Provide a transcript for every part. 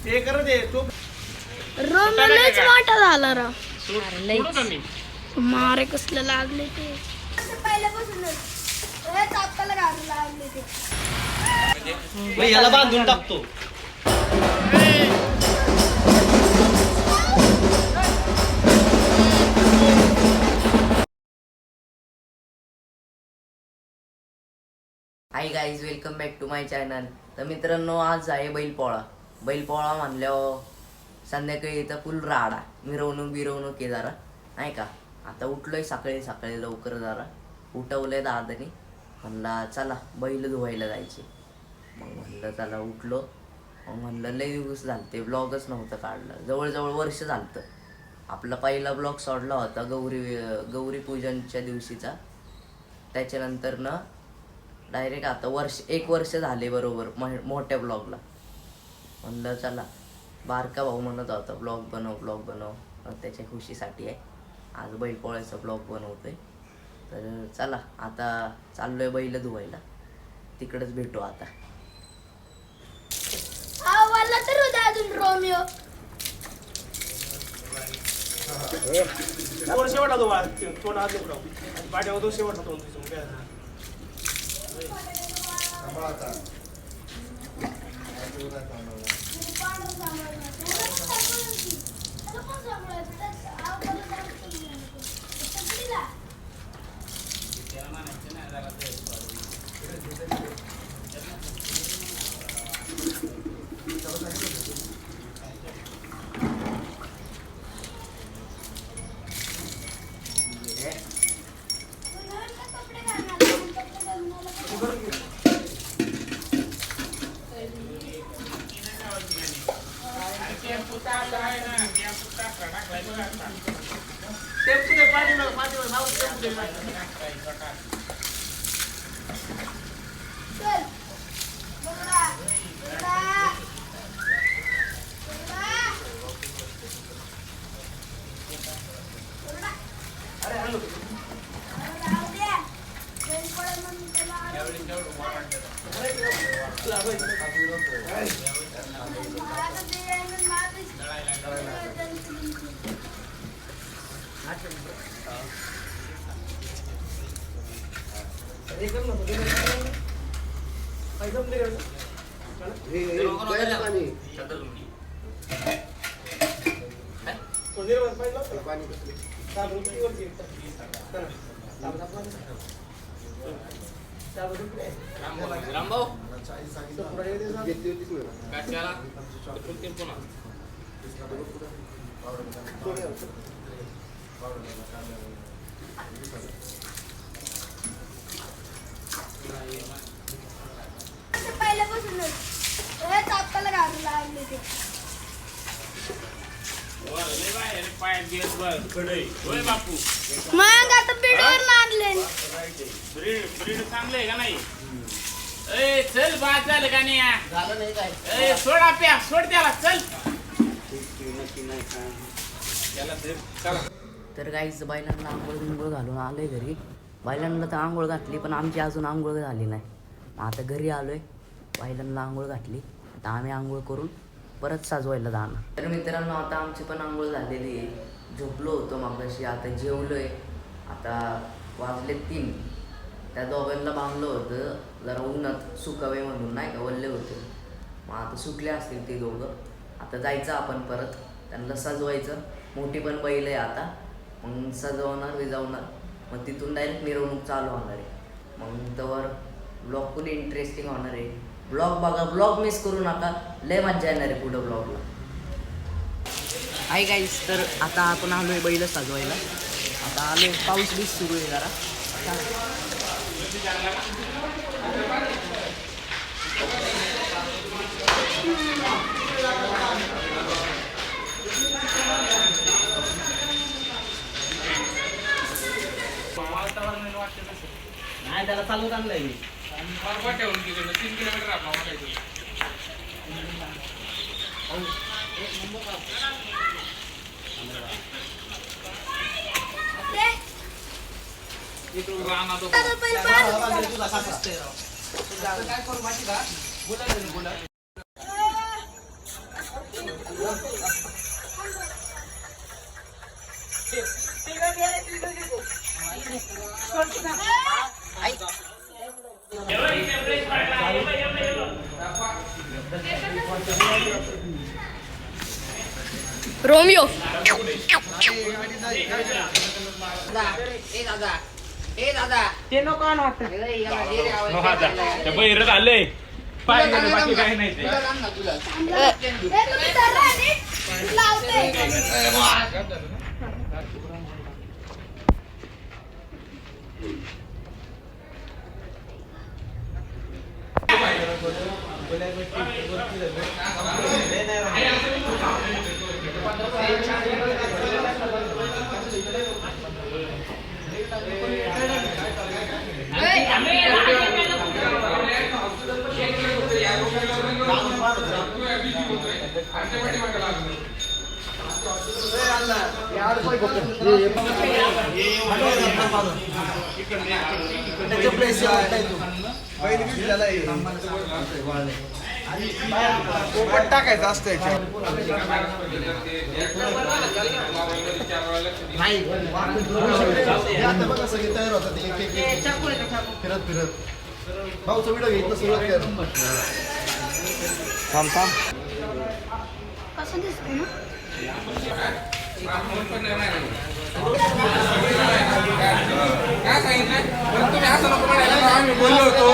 ते कर दे तू रोमनच मोठा झाला राव. मारे कसलं लागले ते पहिल्यापासूनच चापाला घालून लागले ते. याला बांधून टाकतो. Hi guys, welcome back to my channel. तर मित्रांनो, आज आहे बैलपोळा. बैलपोळा म्हणल्यावर संध्याकाळी इथं फुल राडा, मिरवणूक आहे जरा, नाही का. आता उठलोय सकाळी लवकर, जरा उठवलंय दादानी. म्हणला चला बैल धुवायला जायचे. मग म्हणलं चला उठलो. मग म्हणलं लय दिवस झालते ब्लॉगच नव्हतं काढलं. जवळजवळ वर्ष झालतं. आपला पहिला ब्लॉग सोडला होता गौरी पूजनच्या दिवशीचा. त्याच्यानंतर ना डायरेक्ट आता एक वर्ष झाले बरोबर मोठ्या ब्लॉगला. म्हणलं चला, बारका भाऊ म्हणत होता ब्लॉग बनव. त्याच्या खुशीसाठी आहे आज बैलपोळ्याचा ब्लॉग बनवतोय. तर चला आता चाललोय बैल धुवायला. तिकडेच भेटू आता. वाला तर होता अजून रोमिओ. कोण शेवटा तो कोण आज उठव पाठीवर तो शेवटा तो पहिल्यापासूनच चापाला घालून लागले ते. मग आता बीडवर आणले. ब्रीड चांगले का नाही? चल बाद झालं का नाही? झालं नाही काय? सोड आपल्या, सोड त्याला, चल. तर गाईच बैलांना आंघोळ घालून आलोय घरी. बैलांना तर आंघोळ घातली, पण आमची अजून आंघोळ झाली नाही. आता घरी आलोय, बैलांना आंघोळ घातली. आता आम्ही आंघोळ करून परत सजवायला जाणार. तर मित्रांनो, आता आमची पण आंघोळ झालेली आहे. झोपलो होतो मागाशी, आता जेवलोय. आता वाजले 3. त्या दोघांना बांधलं होतं जरा उन्हात सुकावे म्हणून, नाही का, वल्ले होते. मग आता सुकले असतील ते दोघं. आता जायचं आपण परत त्यांना सजवायचं. मोठी पण बैल आहे आता. मग सजवणार विजवणार. मग तिथून डायरेक्ट मिरवणूक चालू होणार आहे. मग त्यावर ब्लॉग फुल इंटरेस्टिंग होणार आहे. ब्लॉग बघा, ब्लॉग मिस करू नका. लय मजा येणार आहे पुढं ब्लॉगला. हाय गाईस, तर आता आपण आलोय बैल सजवायला. आता आलोय, पाऊस बीस सुरू आहे जरा. नाही त्याला चालू आणलंय मी. 3 किलोमीटर आपला काय करू माहिती का बोला घरी बोला रोमियो ते नको आणू वाटतं बहिरत आलंय पाय गेलं, बाकी काही नाही ते. तुम्ही धरा आणि लावते टाकायचं असतं फिरत फिरत भाऊचा व्हिडिओ घेतलं सुरुवात थांब थांब कसं दिसतं ना काय सांगितलं तुम्ही असं नको म्हणायला आम्ही बोललो होतो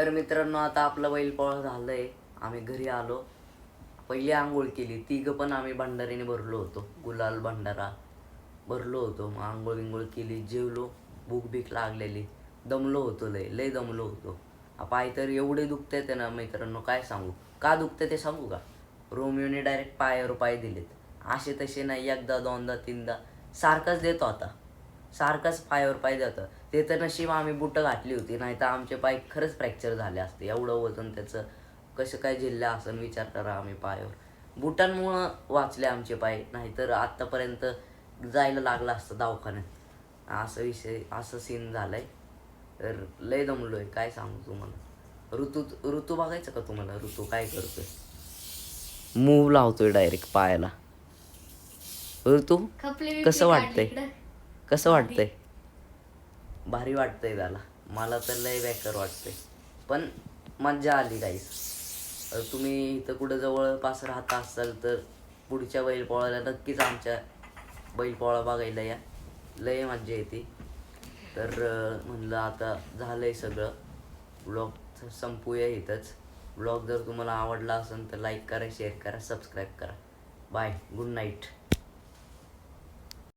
तर मित्रांनो आता आपलं बैलपोळा झालंय. आम्ही घरी आलो, पहिली आंघोळ केली. तिघं पण आम्ही भंडारीने भरलो होतो, गुलाल भंडारा भरलो होतो. मग आंघोळ बिंघोळ केली, जेवलो. भूक बीक लागलेली, दमलो होतो, लय दमलो होतो. पाय तर एवढे दुखते ते ना मित्रांनो, काय सांगू. का दुखते ते सांगू का? रोमिओने डायरेक्ट पायावर पाय दिलेत. असे तसे नाही, एकदा दोनदा तीनदा सारखाच देतो आता, सारखाच पायावर पाय देतं. ते तर नशीब आम्ही बुटं घातली होती, नाही तर आमचे पाय खरंच फ्रॅक्चर झाले असते. एवढं वजन त्याचं कसं काय झेललं असं विचार करा. आम्ही पायावर बुटांमुळं वाचले आमचे पाय, नाहीतर आत्तापर्यंत जायला लागलं असतं दवाखान्यात. असं विषय, असं सीन झालंय. तर लय दमलोय, काय सांगू तुम्हाला. ऋतू बघायचं का तुम्हाला? ऋतू काय करतोय? मूव लावतोय डायरेक्ट पायाला. ऋतू कसं वाटतंय? कसं वाटतंय? भारी वाटतंय त्याला. मला तर लय बेकार वाटतंय, पण मज्जा आली गाईस. तुम्ही इथं कुठं जवळपास राहता असाल तर पुढच्या बैलपोळ्याला नक्कीच आमच्या बैलपोळा बघायला या, लय मज्जा येते. तर म्हणलं आता झालंय सगळं, व्लॉग संपूया इथंच. व्लॉग जर तुम्हाला आवडला असेल तर लाईक करा, शेअर करा, सबस्क्राईब करा. Bye, good night.